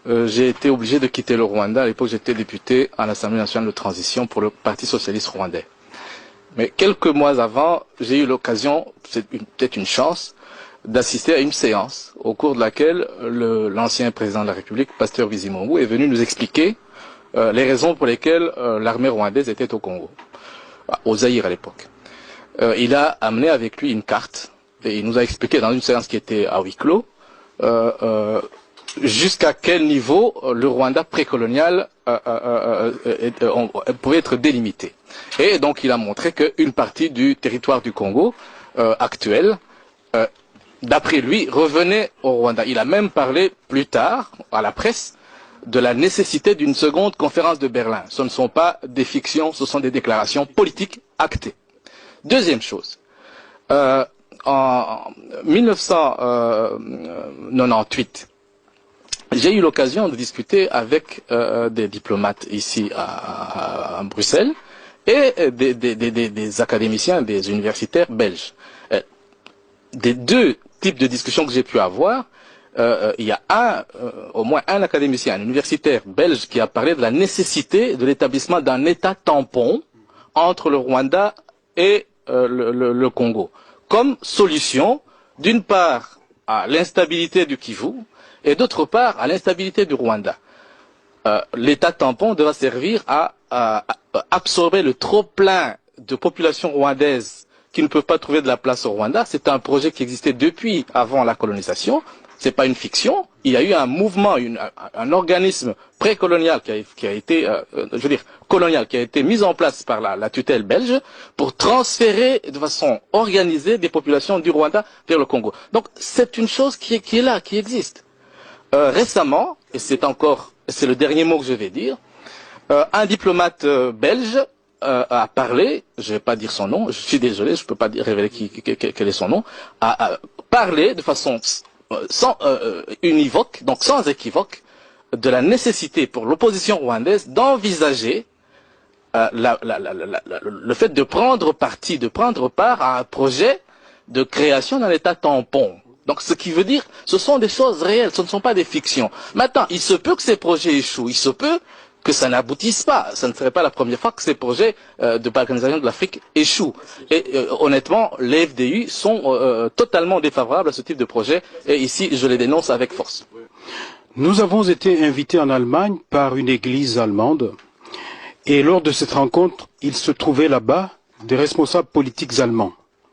j'ai été obligé de quitter le Rwanda. À l'époque, j'étais député à l'Assemblée nationale de transition pour le Parti socialiste rwandais. Mais quelques mois avant, j'ai eu l'occasion, c'est peut-être une chance, d'assister à une séance au cours de laquelle l'ancien président de la République, Pasteur Bizimungu, est venu nous expliquer les raisons pour lesquelles l'armée rwandaise était au Congo, au Zaïre à l'époque. Il a amené avec lui une carte et il nous a expliqué dans une séance qui était à huis clos jusqu'à quel niveau le Rwanda précolonial pouvait être délimité. Et donc il a montré qu'une partie du territoire du Congo actuel, d'après lui, revenait au Rwanda. Il a même parlé plus tard à la presse de la nécessité d'une seconde conférence de Berlin. Ce ne sont pas des fictions, ce sont des déclarations politiques actées. Deuxième chose, en 1998, j'ai eu l'occasion de discuter avec des diplomates ici à Bruxelles et des académiciens, des universitaires belges. Des deux types de discussions que j'ai pu avoir, il y a au moins un académicien, un universitaire belge qui a parlé de la nécessité de l'établissement d'un État tampon entre le Rwanda et le Congo, comme solution, d'une part, à l'instabilité du Kivu, et d'autre part, à l'instabilité du Rwanda. L'État tampon devra servir à absorber le trop-plein de population rwandaise qui ne peuvent pas trouver de la place au Rwanda. C'est un projet qui existait depuis avant la colonisation. C'est pas une fiction. Il y a eu un mouvement, un organisme précolonial qui a été, je veux dire, colonial, qui a été mis en place par la tutelle belge pour transférer de façon organisée des populations du Rwanda vers le Congo. Donc c'est une chose qui est là, qui existe. Récemment, et c'est le dernier mot que je vais dire, un diplomate belge a parlé, je ne vais pas dire son nom, je suis désolé, je ne peux pas révéler quel est son nom, a parlé de façon univoque, donc sans équivoque, de la nécessité pour l'opposition rwandaise d'envisager le fait de prendre part à un projet de création d'un État tampon. Donc ce qui veut dire, ce sont des choses réelles, ce ne sont pas des fictions. Maintenant, il se peut que ces projets échouent, il se peut que ça n'aboutisse pas. Ce ne serait pas la première fois que ces projets de balkanisation de l'Afrique échouent. Et honnêtement, les FDU sont totalement défavorables à ce type de projet, et ici, je les dénonce avec force. Nous avons été invités en Allemagne par une église allemande, et lors de cette rencontre, il se trouvait là-bas des responsables politiques allemands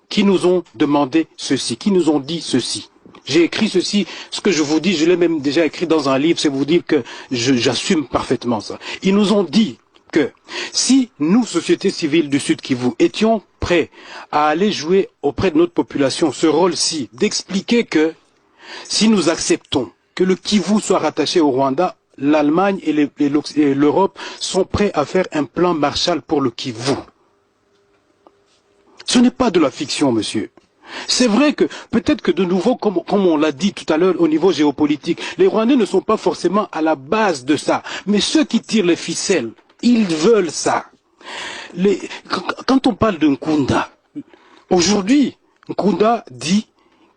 qui nous ont demandé ceci, qui nous ont dit ceci. J'ai écrit ceci, ce que je vous dis, je l'ai même déjà écrit dans un livre, c'est vous dire que j'assume parfaitement ça. Ils nous ont dit que si nous, société civile du Sud Kivu, étions prêts à aller jouer auprès de notre population ce rôle-ci, d'expliquer que si nous acceptons que le Kivu soit rattaché au Rwanda, l'Allemagne et l'Europe sont prêts à faire un plan Marshall pour le Kivu. Ce n'est pas de la fiction, monsieur. C'est vrai que peut-être que de nouveau, comme on l'a dit tout à l'heure au niveau géopolitique, les Rwandais ne sont pas forcément à la base de ça. Mais ceux qui tirent les ficelles, ils veulent ça. Quand on parle de Nkunda, aujourd'hui, Nkunda dit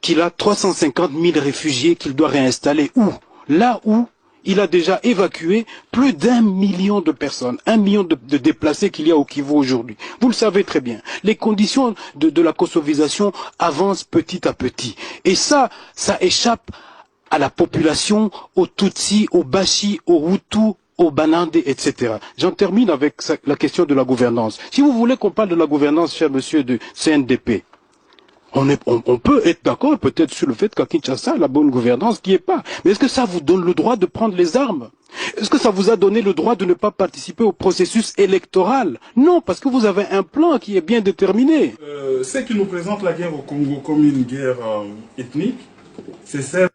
qu'il a 350 000 réfugiés qu'il doit réinstaller. Où? Là où il a déjà évacué plus d'1 million de personnes, 1 million de déplacés qu'il y a au Kivu aujourd'hui. Vous le savez très bien. Les conditions de la kosovisation avancent petit à petit. Et ça échappe à la population, aux Tutsis, aux Bashi, aux Hutus, aux Banande, etc. J'en termine avec la question de la gouvernance. Si vous voulez qu'on parle de la gouvernance, cher monsieur du CNDP, on peut être d'accord peut-être sur le fait qu'à Kinshasa, la bonne gouvernance qui est pas. Mais est-ce que ça vous donne le droit de prendre les armes? Est-ce que ça vous a donné le droit de ne pas participer au processus électoral? Non, parce que vous avez un plan qui est bien déterminé. Ce qui nous présente la guerre au Congo comme une guerre ethnique, c'est celle